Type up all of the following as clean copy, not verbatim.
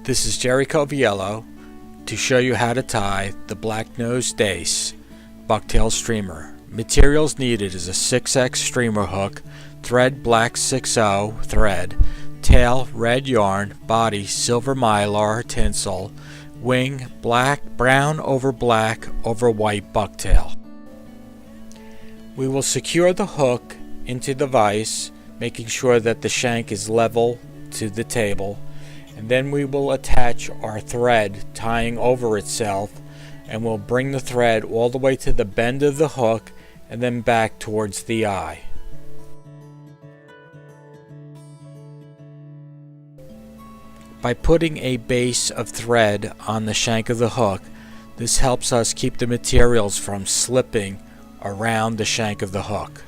This is Jerry Coviello to show you how to tie the Black Nose Dace bucktail streamer. Materials needed is a 6X streamer hook, thread black 6/0 thread, tail red yarn, body silver Mylar tinsel, wing brown over black over white bucktail. We will secure the hook into the vise, making sure that the shank is level to the table, and then we will attach our thread tying over itself, and we'll bring the thread all the way to the bend of the hook and then back towards the eye. By putting a base of thread on the shank of the hook, this helps us keep the materials from slipping around the shank of the hook.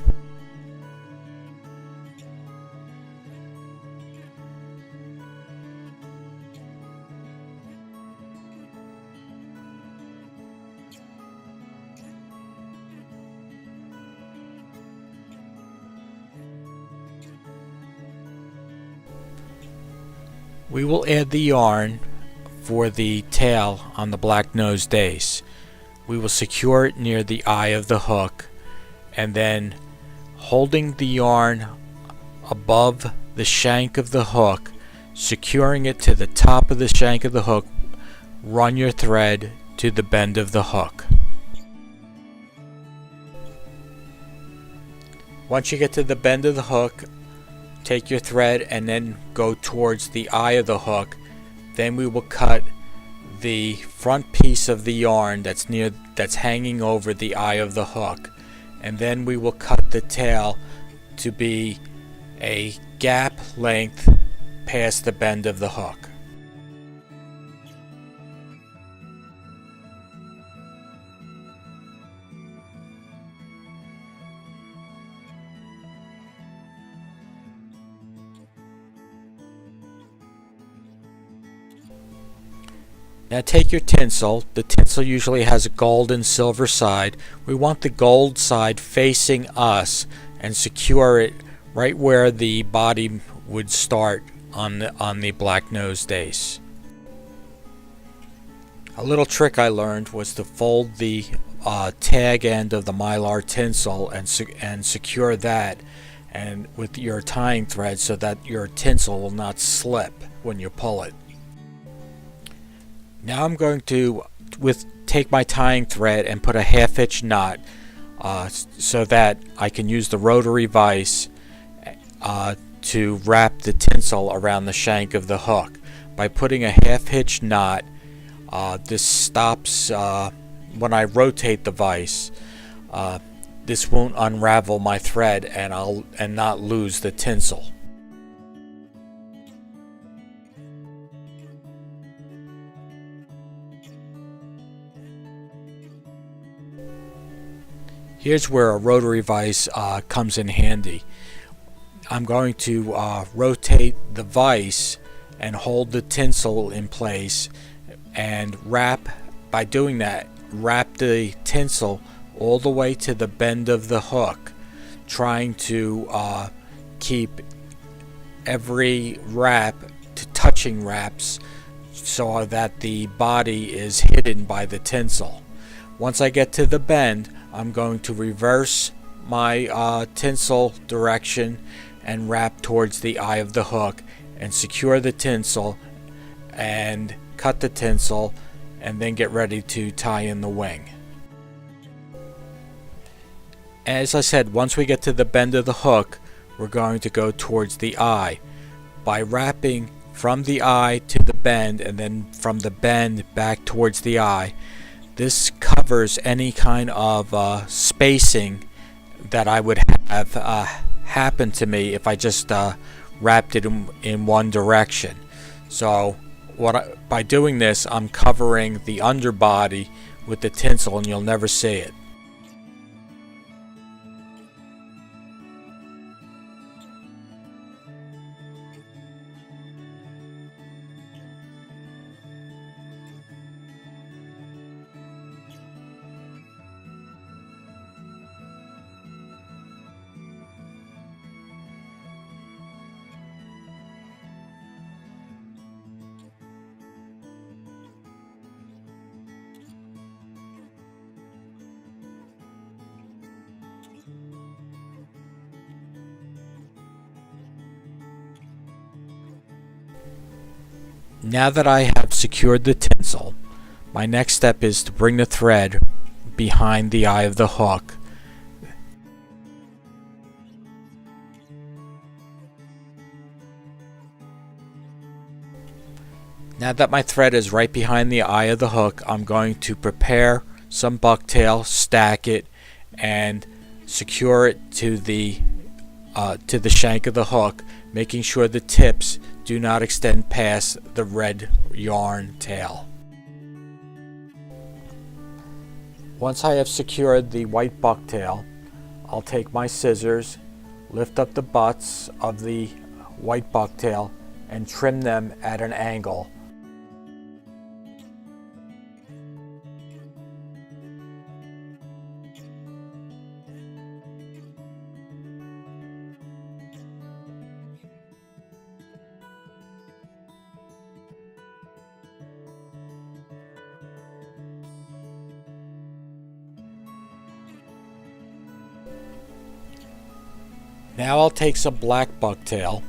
We will add the yarn for the tail on the Black Nose Dace. We will secure it near the eye of the hook, and then holding the yarn above the shank of the hook, securing it to the top of the shank of the hook, run your thread to the bend of the hook. Once you get to the bend of the hook, take your thread and then go towards the eye of the hook. Then we will cut the front piece of the yarn that's hanging over the eye of the hook, and then we will cut the tail to be a gap length past the bend of the hook. Now take your tinsel. The tinsel usually has a gold and silver side. We want the gold side facing us and secure it right where the body would start on the Black Nose Dace. A little trick I learned was to fold the tag end of the Mylar tinsel and secure that and with your tying thread so that your tinsel will not slip when you pull it. Now I'm going to take my tying thread and put a 1/2 inch knot so that I can use the rotary vise to wrap the tinsel around the shank of the hook. By putting a 1/2 inch knot, this stops when I rotate the vise. This won't unravel my thread and not lose the tinsel. Here's where a rotary vise comes in handy. I'm going to rotate the vise and hold the tinsel in place and by doing that, wrap the tinsel all the way to the bend of the hook, trying to keep every wrap to touching wraps so that the body is hidden by the tinsel. Once I get to the bend, I'm going to reverse my tinsel direction and wrap towards the eye of the hook and secure the tinsel and cut the tinsel and then get ready to tie in the wing. As I said, once we get to the bend of the hook, we're going to go towards the eye. By wrapping from the eye to the bend and then from the bend back towards the eye, this covers any kind of spacing that I would have happen to me if I just wrapped it in one direction. So by doing this, I'm covering the underbody with the tinsel and you'll never see it. Now that I have secured the tinsel, my next step is to bring the thread behind the eye of the hook. Now that my thread is right behind the eye of the hook, I'm going to prepare some bucktail, stack it, and secure it to the shank of the hook, making sure the tips do not extend past the red yarn tail. Once I have secured the white bucktail, I'll take my scissors, lift up the butts of the white bucktail, and trim them at an angle. Now I'll take some black bucktail,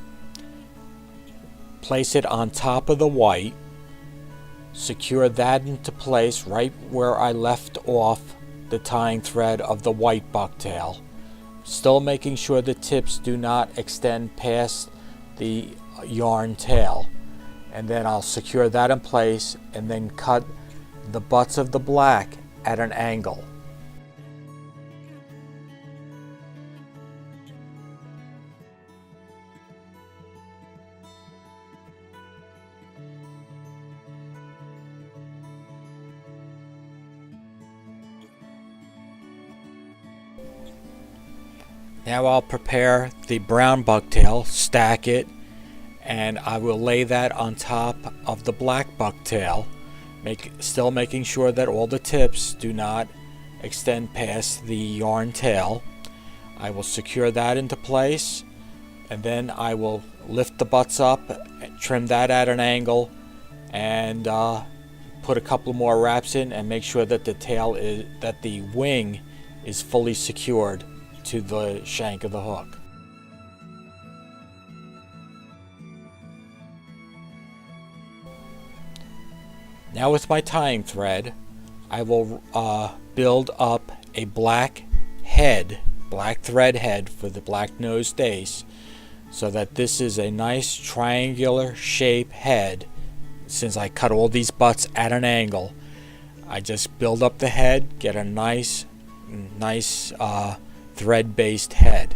place it on top of the white, secure that into place right where I left off the tying thread of the white bucktail, still making sure the tips do not extend past the yarn tail. And then I'll secure that in place and then cut the butts of the black at an angle. Now I'll prepare the brown bucktail, stack it, and I will lay that on top of the black bucktail, still making sure that all the tips do not extend past the yarn tail. I will secure that into place, and then I will lift the butts up, trim that at an angle, and put a couple more wraps in and make sure that the wing is fully secured to the shank of the hook. Now with my tying thread, I will build up a black thread head for the Black Nose Dace, so that this is a nice triangular shape head. Since I cut all these butts at an angle, I just build up the head, get a nice thread-based head.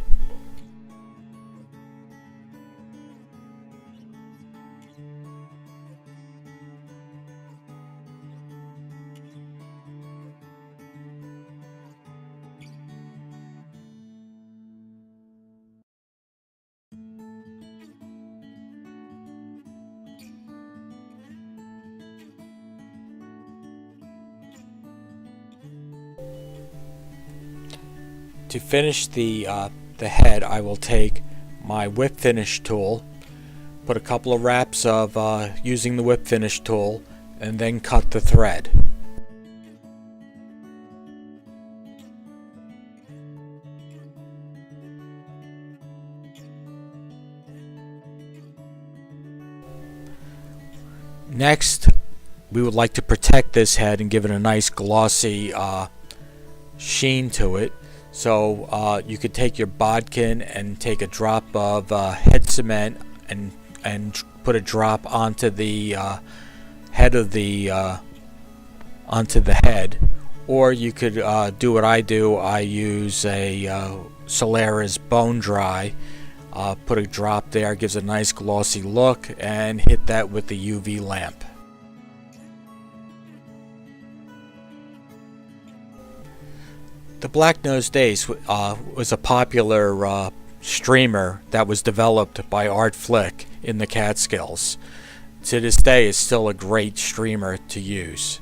To finish the head, I will take my whip finish tool, put a couple of wraps of using the whip finish tool, and then cut the thread. Next, we would like to protect this head and give it a nice glossy sheen to it. So you could take your bodkin and take a drop of head cement and put a drop onto the head of onto the head, or you could do what I do. I use a Solaris Bone Dry. Put a drop there, gives a nice glossy look, and hit that with the UV lamp. The Black Nose Dace was a popular streamer that was developed by Art Flick in the Catskills. To this day, it's still a great streamer to use.